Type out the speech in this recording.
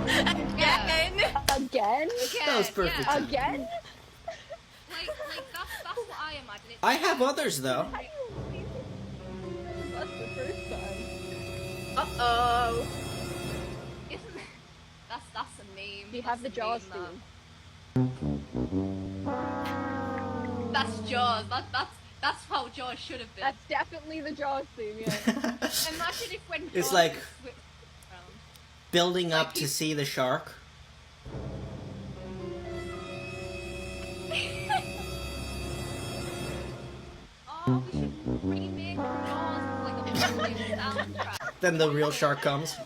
Again? Again? That was perfect. Yeah. Again? Like that's what I imagine. It's I have others though. That's the first time. Uh-oh. Isn't that's a meme. Do you have the That's a Jaws meme, theme? That's Jaws. That's how Jaws should have been. That's definitely the Jaws theme, yeah. Imagine if when Jaws It's like switched around. building up to see the shark. Oh, we should remake Jaws with like a million soundtrack. Then the real shark comes.